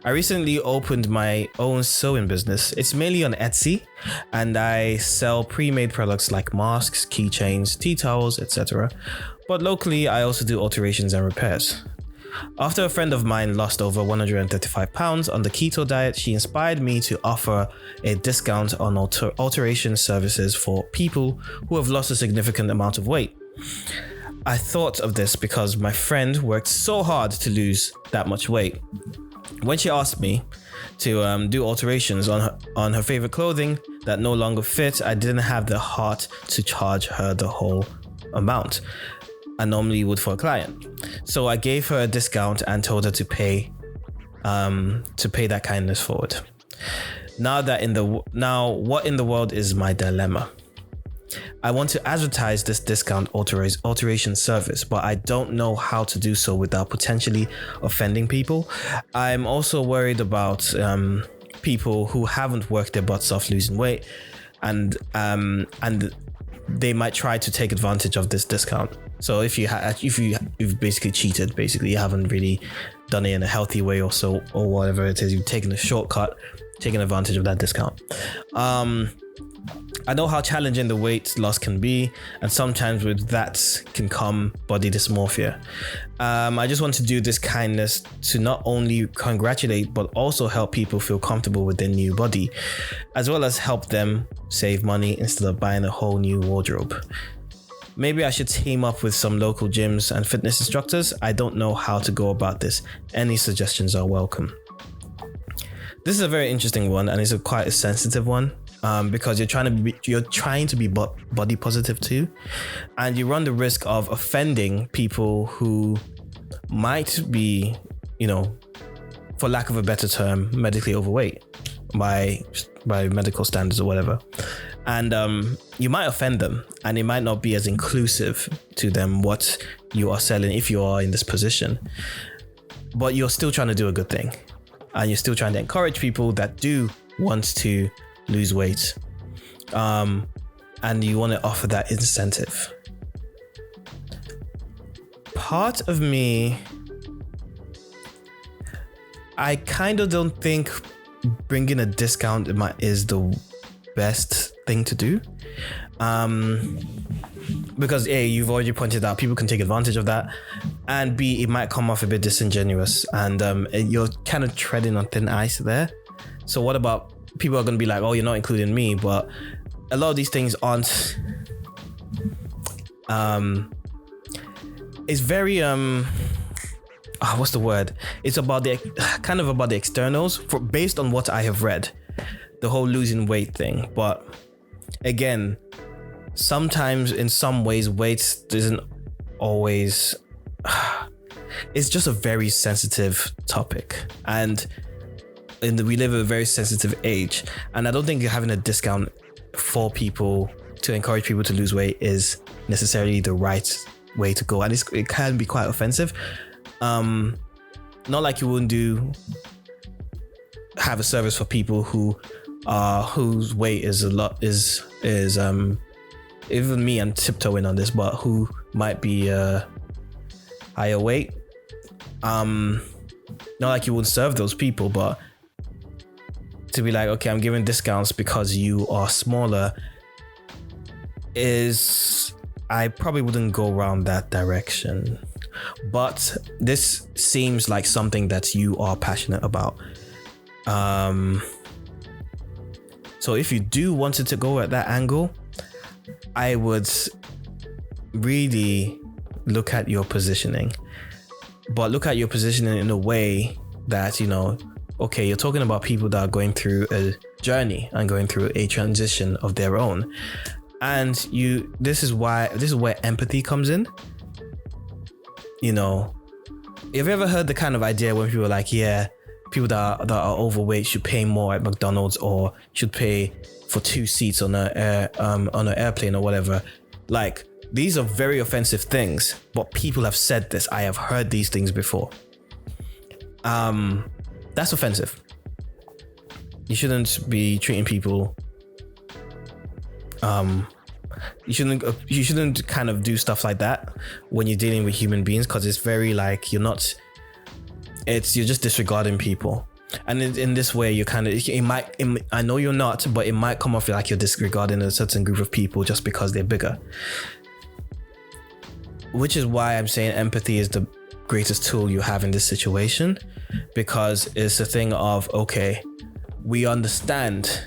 I recently opened my own sewing business. It's mainly on Etsy, and I sell pre-made products like masks, keychains, tea towels, etc. But locally, I also do alterations and repairs. After a friend of mine lost over 135 pounds on the keto diet, she inspired me to offer a discount on alteration services for people who have lost a significant amount of weight. I thought of this because my friend worked so hard to lose that much weight. When she asked me to do alterations on her favorite clothing that no longer fit, I didn't have the heart to charge her the whole amount I normally would for a client. So I gave her a discount and told her to pay that kindness forward. Now what in the world is my dilemma? I want to advertise this discount alteration service, but I don't know how to do so without potentially offending people. I'm also worried about people who haven't worked their butts off losing weight, and they might try to take advantage of this discount. So if you've basically cheated, you haven't really done it in a healthy way or whatever it is, you've taken a shortcut, taken advantage of that discount. I know how challenging the weight loss can be, and sometimes with that can come body dysmorphia. I just want to do this kindness to not only congratulate, but also help people feel comfortable with their new body, as well as help them save money instead of buying a whole new wardrobe. Maybe I should team up with some local gyms and fitness instructors. I don't know how to go about this. Any suggestions are welcome. This is a very interesting one, and it's quite a sensitive one. Because you're trying to be body positive too, and you run the risk of offending people who might be, for lack of a better term, medically overweight by medical standards or whatever. And you might offend them, and it might not be as inclusive to them what you are selling if you are in this position. But you're still trying to do a good thing, and you're still trying to encourage people that do want to lose weight, and you want to offer that incentive. Part of me, I kind of don't think bringing a discount is the best thing to do, because A, you've already pointed out people can take advantage of that, and B, it might come off a bit disingenuous, and you're kind of treading on thin ice there. So what about people are going to be like, oh, you're not including me? But a lot of these things aren't, it's very, what's the word? It's about the externals based on what I have read, the whole losing weight thing. But again, sometimes in some ways, weight isn't always, it's just a very sensitive topic. And we live in a very sensitive age, and I don't think having a discount for people to encourage people to lose weight is necessarily the right way to go, and it can be quite offensive. Not like you wouldn't have a service for people whose weight is even me, I'm tiptoeing on this, but who might be higher weight. Not like you would serve those people, but to be like, okay, I'm giving discounts because you are smaller, I probably wouldn't go around that direction. But this seems like something that you are passionate about. So if you do want it to go at that angle, I would really look at your positioning. But look at your positioning in a way that, okay, you're talking about people that are going through a journey and going through a transition of their own. And this is where empathy comes in. Have you ever heard the kind of idea when people are like, yeah, people that are overweight should pay more at McDonald's or should pay for 2 seats on an airplane or whatever? Like, these are very offensive things, but people have said this. I have heard these things before. That's offensive. You shouldn't be treating people. You shouldn't kind of do stuff like that when you're dealing with human beings, because it's very like you're just disregarding people. And in this way, you kind of, I know you're not, but it might come off like you're disregarding a certain group of people just because they're bigger. Which is why I'm saying empathy is the greatest tool you have in this situation, because it's a thing of, okay, we understand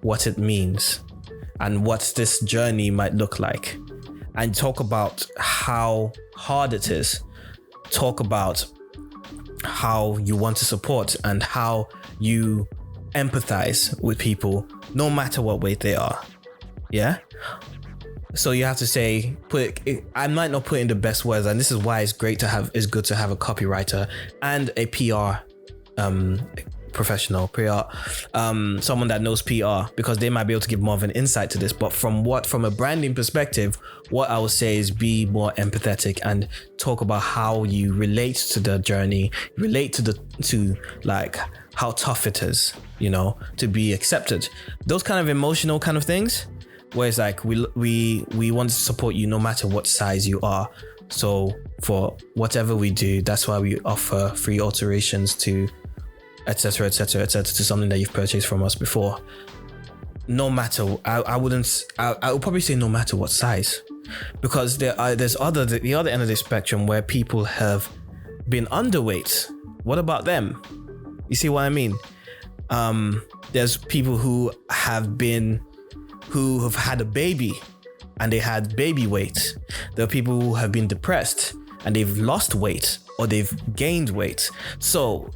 what it means and what this journey might look like, and talk about how hard it is. Talk about how you want to support and how you empathize with people no matter what weight they are. Yeah. So you have to say, I might not put in the best words, and this is why it's good to have a copywriter and a PR professional, someone that knows PR, because they might be able to give more of an insight to this. But from a branding perspective, what I would say is be more empathetic and talk about how you relate to the journey, relate to like how tough it is, to be accepted. Those kind of emotional kind of things, where it's like we want to support you no matter what size you are. So for whatever we do, that's why we offer free alterations to etc to something that you've purchased from us before. No matter, I would probably say no matter what size, because there's the other end of the spectrum where people have been underweight. What about them? You see what I mean? There's people who have had a baby and they had baby weight. There are people who have been depressed and they've lost weight or they've gained weight. So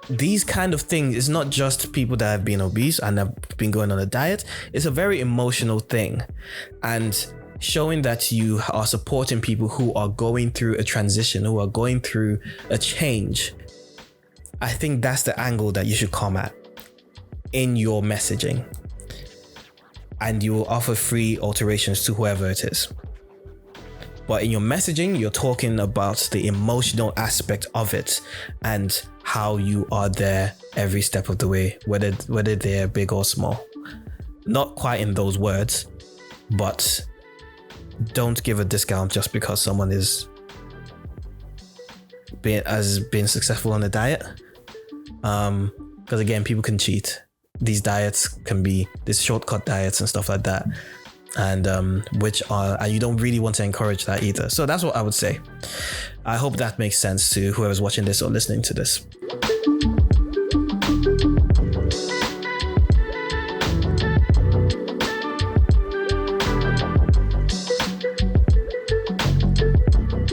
these kind of things, it's not just people that have been obese and have been going on a diet. It's a very emotional thing. And showing that you are supporting people who are going through a transition, who are going through a change, I think that's the angle that you should come at in your messaging. And you will offer free alterations to whoever it is. But in your messaging, you're talking about the emotional aspect of it and how you are there every step of the way, whether they're big or small. Not quite in those words, but don't give a discount just because someone has been successful on a diet. Because again, people can cheat. These diets can be these shortcut diets and stuff like that. And you don't really want to encourage that either. So that's what I would say. I hope that makes sense to whoever's watching this or listening to this.